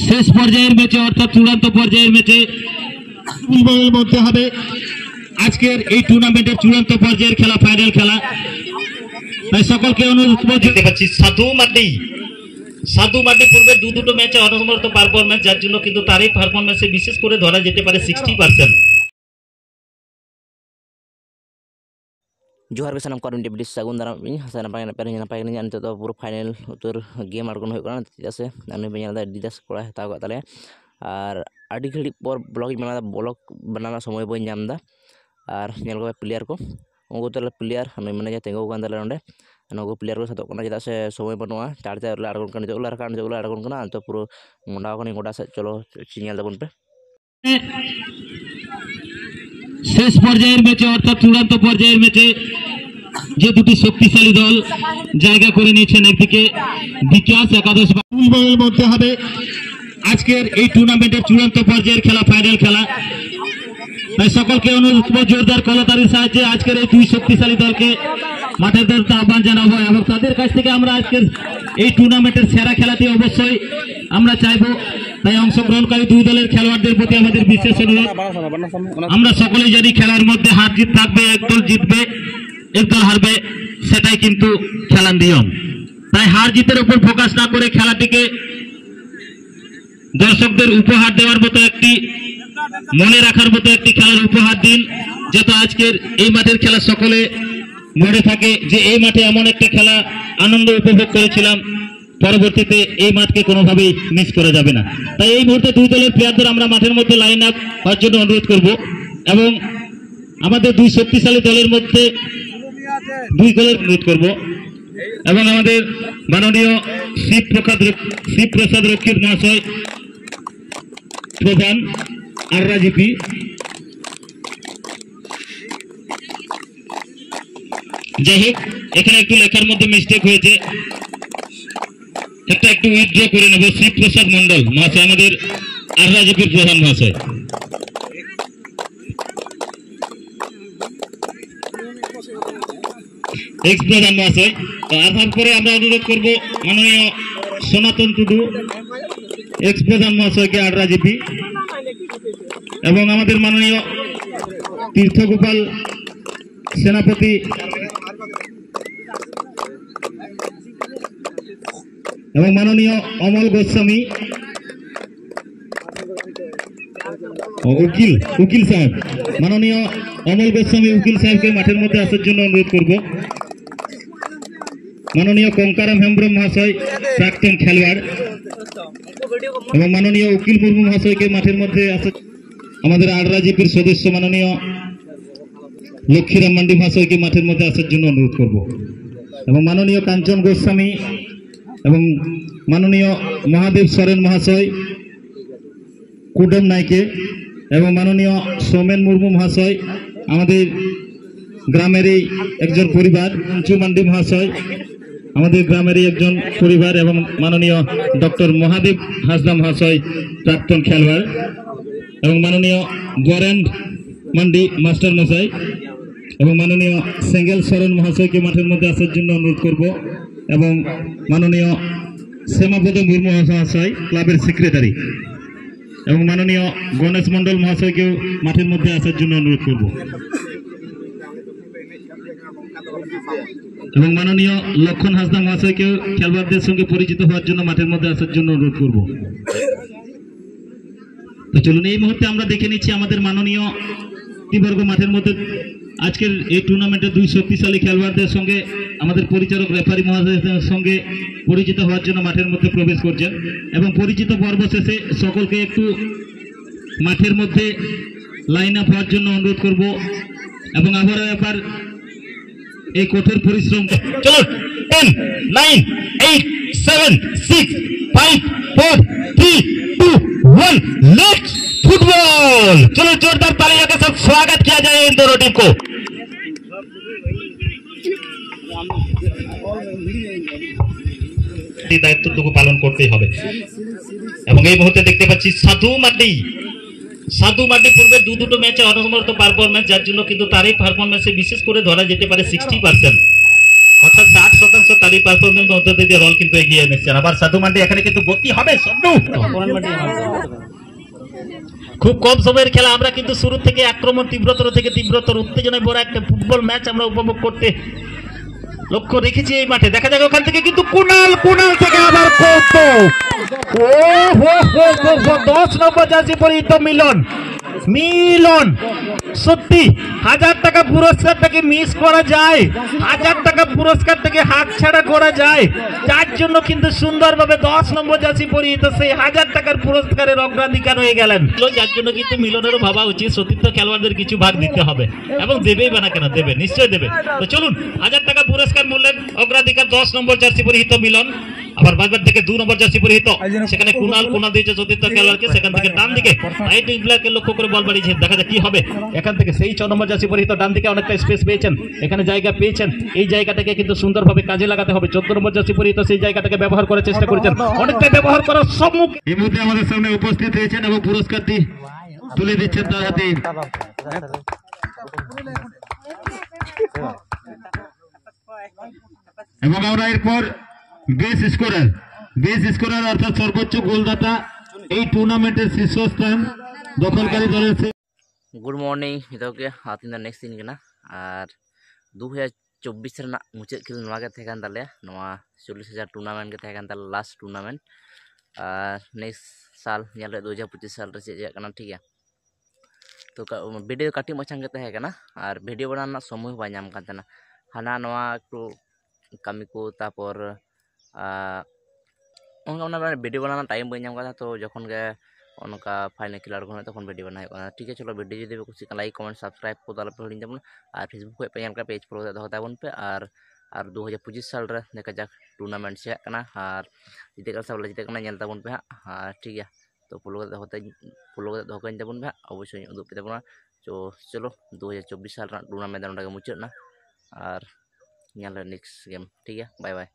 শেষ পর্যায়ের ম্যাচে অর্থাৎ চূড়ান্ত পর্যায়ের ম্যাচে বলতে হবে আজকের এই টুর্নামেন্টের চূড়ান্ত পর্যায়ের খেলা, ফাইনাল খেলা। তাই সকলকে অনুরোধ করতে পারছি সাধু মার্ডি পূর্বে দুটো ম্যাচে অনবরত পারফরমেন্স, যার জন্য কিন্তু তার এই পারফরমেন্সে বিশেষ করে ধরা যেতে পারে 60%। जोहार के सानम करेंट डिप्टी सागुन दाराम इन हसन नापाय नितो तो पूरा फाइनल उतर गेम आड़गोन होय काना तिदासे आने बेñal दा डिदास कोड़ा हताव का ताले और आडी घड़ी पर ब्लॉग बनाना समय बई नामदा और नेल को प्लेयर को उनको तले प्लेयर हमें माने जा तेंगो कान दाले नोंडे नको प्लेयर को सातो कोना जिदा से समय बनवा चार्ज आड़गोन कान जोला आड़गोन काना तो पूरा मुंडा कोनी गोडा से चलो सिग्नल दाबन पे শেষ পর্যায়ের ম্যাচে অর্থাৎ চূড়ান্ত পর্যায়ের ম্যাচে যে দুটি শক্তিশালী দল জায়গা করে নিয়েছেন, একদিকে বিকাশ একাদশ বলতে হবে আজকের এই টুর্নামেন্টের চূড়ান্ত পর্যায়ের খেলা, ফাইনাল খেলা। তাই সকলকে অনুরোধ জোরদার কলতারির সাহায্যে আজকের এই দুই শক্তিশালী দলকে মাঠের দলতে আহ্বান জানাবো এবং তাদের কাছ থেকে আমরা আজকের এই টুর্নামেন্টের সেরা খেলাটি অবশ্যই আমরা চাইবো। তাই অংশগ্রহণকারী দুই দলের খেলোয়াড়দের প্রতি আমাদের বিশেষ অনুরোধ, আমরা সকলেই জানি খেলার মধ্যে হার জিত থাকবে, একদল জিতবে একদল হারবে, সেটাই কিন্তু খেলার নিয়ম। তাই হার জিতের উপর ফোকাস না করে খেলাটিকে দর্শকদের উপহার দেওয়ার মতো একটি, মনে রাখার মতো একটি খেলার উপহার দিন, যাতে আজকের এই মাঠের খেলা সকলে মনে থাকে যে এই মাঠে এমন একটা খেলা আনন্দ উপভোগ করেছিলাম, পরবর্তীতে এই মাঠকে কোনোভাবেই মিস করা যাবে না। তাই এই মুহূর্তে দুই দলের প্লেয়ারদের আমরা মাঠের মধ্যে লাইন আপ হওয়ার জন্য অনুরোধ করব এবং আমাদের দুই শক্তিশালী দলের মধ্যে দুই গোলের অনুরোধ করব এবং আমাদের মাননীয় শিবপ্রসাদ রক্ষিত মহাশয় প্রধান আররাজিপি যাই হোক, এখানে একটু লেখার মধ্যে মিস্টেক হয়েছে, একটা একটু উইথড্র করে নেব। শিবপ্রসাদ মন্ডল মহাশয় আমাদের আররাজিপির প্রধান মহাশয়। এক্স প্রধান মহাশয়। তারপরে আমরা অনুরোধ করব মাননীয় সনাতন টুডু এক্স প্রধান মহাশয়কে আররাজিপি এবং আমাদের মাননীয় তীর্থগোপাল সেনাপতি এবং মাননীয় অমল গোস্বামী উকিল সাহেব, মাননীয় অমল গোস্বামী উকিল সাহেবকে মাঠের মধ্যে আসার জন্য অনুরোধ করব। মাননীয় কঙ্কারাম হেমব্রম মহাশয় প্রাক্তন খেলোয়াড় এবং মাননীয় উকিল মুর্মু মহাশয়কে মাঠের মধ্যে আসার, আমাদের আররাজিপির সদস্য মাননীয় লক্ষ্মীরাম মান্ডি মহাশয়কে মাঠের মধ্যে আসার জন্য অনুরোধ করব এবং মাননীয় কাঞ্চন গোস্বামী এবং মাননীয় মহাদেব সরেন মহাশয় কুডম নাইকে এবং মাননীয় সৌমেন মুর্মু মহাশয় আমাদের গ্রামেরই একজন পরিবার, পঞ্চু মান্ডি মহাশয় আমাদের গ্রামেরই একজন পরিবার এবং মাননীয় ডক্টর মহাদেব হাসদা মহাশয় প্রাক্তন খেলোয়াড় এবং মাননীয় গরেন মান্ডি মাস্টার মশাই এবং মাননীয় সেঙ্গেল সরেন মহাশয়কে মাঠের মধ্যে আসার জন্য অনুরোধ করব এবং মাননীয় শ্যামাপদ মুর্মু মহাশয় ক্লাবের সেক্রেটারি এবং মাননীয় গণেশ মন্ডল মহাশয়কেও মাঠের মধ্যে আসার জন্য অনুরোধ করব এবং মাননীয় লক্ষণ হাসদা মহাশয়কেও খেলোয়াড়দের সঙ্গে পরিচিত হওয়ার জন্য মাঠের মধ্যে আসার জন্য অনুরোধ করব। তো চলুন এই মুহূর্তে আমরা দেখে নিচ্ছি আমাদের মাননীয় বর্গ মাঠের মধ্যে আজকের এই টুর্নামেন্টের দুই শক্তিশালী খেলোয়াড়দের সঙ্গে আমাদের পরিচালক রেফারি মহাশয়ের সঙ্গে পরিচিত হওয়ার জন্য মাঠের মধ্যে প্রবেশ করছেন এবং পরিচিত পর্ব শেষে সকলকে একটু মাঠের মধ্যে লাইন আপ হওয়ার জন্য অনুরোধ করব এবং আবারও একবার এই কঠোর পরিশ্রম। চলো 10 9 8 7 6 5 4 3 2 1 लेट्स फुटबॉल। चलो जोरदार तालियों के साथ स्वागत किया जाए इन दोनों टीम को। দায়িত্বটুকু পালন করতেই হবে এবং এই মুহূর্তে দেখতে পাচ্ছি সাধু মার্ডি পূর্বে দুটো ম্যাচে অনবরত পারফরমেন্স, যার জন্য কিন্তু তার এই পারফরমেন্সে বিশেষ করে ধরা যেতে পারে 60%। 60% তারই পারফরমেন্স মধ্যে দিয়ে দল কিন্তু এগিয়ে নিচ্ছেন। আবার সাধু মান্ডি এখানে কিন্তু গতি হবে সাধু। খুব কম সময়ের খেলা, আমরা কিন্তু শুরু থেকে আক্রমণ তীব্রতর থেকে তীব্রতর উত্তেজনায় ভরা একটা ফুটবল ম্যাচ আমরা উপভোগ করতে লক্ষ্য রেখেছি এই মাঠে। দেখা যাক ওখান থেকে কিন্তু কুনাল থেকে আবার কৌতুক। ও হো হো হো 10 নম্বর জার্সি পরিহিত মিলন সত্যি 1000 টাকা পুরস্কারটাকে মিস করা যায়, 1000 টাকা পুরস্কার থেকে হাতছাড়া করা যায়, যার জন্য কিন্তু সুন্দরভাবে 10 নম্বর জার্সি পরিহিত সেই 1000 টাকার পুরস্কারের অগ্রাধিকার হয়ে গেলেন। যার জন্য কিন্তু মিলনেরও ভাবা উচিত সতীর্থ খেলোয়াড়দের কিছু ভাগ দিতে হবে, এবং দেবেই বা না কেন, দেবে, নিশ্চয়ই দেবে। তো চলুন, 1000 টাকা পুরস্কার মূল্যের অগ্রাধিকার 10 নম্বর জার্সি পরিহিত মিলন। আবার বারবার থেকে 2 নম্বর জার্সি পরিহিত, সেখানে কুনাল দিয়েছে সতীর্থ খেলোয়াড়কে, সেখান থেকে ডান দিকে রাইট উইংকে লক্ষ্য করে বল বাড়িয়েছে। দেখা যাক কি হবে এখান থেকে। সেই 6 নম্বর জার্সি পরিহিত ডান দিকে অনেকটা স্পেস পেয়েছেন, এখানে জায়গা পেয়েছেন, এই জায়গাটাকে কিন্তু সুন্দরভাবে কাজে লাগাতে হবে। 14 নম্বর জার্সি পরিহিত সেই জায়গাটাকে ব্যবহার করার চেষ্টা করেছেন, অনেকটা ব্যবহার করার সম্মুখ এই মুহূর্তে আমাদের সামনে উপস্থিত হয়েছেন এবং পুরস্কারটি তুলে দিচ্ছেন তার হাতে। এবং আমরা এরপর বেস্ট স্কোরার অর্থাৎ সর্বোচ্চ গোলদাতা এই টুর্নামেন্টের শীর্ষস্থান দখলকারী দলের। गुड मॉर्निंग इतोके आतिन नेक्स्ट दिन केना और 2024 रना मुचाद खेल नवा के थेकान ताले नवा 40,000 टूर्नामेंट के थेकान ताले लास्ट टूर्नामेंट और नेक्स्ट साल नेल 2025 साल रे चेक कना ठीक है। तो वीडियो काटी मचांग के तहे कना और वीडियो बनाना समय बा नाम कातना हाना नवा एकटू कामी को तापर उनका वीडियो बनाना टाइम बा नाम काता। तो जखन के उनका फाइनल खेला को तक वीडियो बना ठीक है। चलो वीडियो जो कुछ लाइक कमेंट सब्सक्राइब को ताला पे हिड़िन तबन और फेसबुक पे पेज पेज फॉलो दो ताबन पे और 2025 साल रे देखा जाक टूर्नामेंट से कना और जीते का सब जीते कना नेल ताबन पे हां ठीक है। तो फॉलो दो कइन ताबन पे अवश्य उदुग पे ताबन। तो चलो 2024 साल टूर्नामेंट मुचाद ना और नेक्स्ट गेम ठीक है। Bye bye.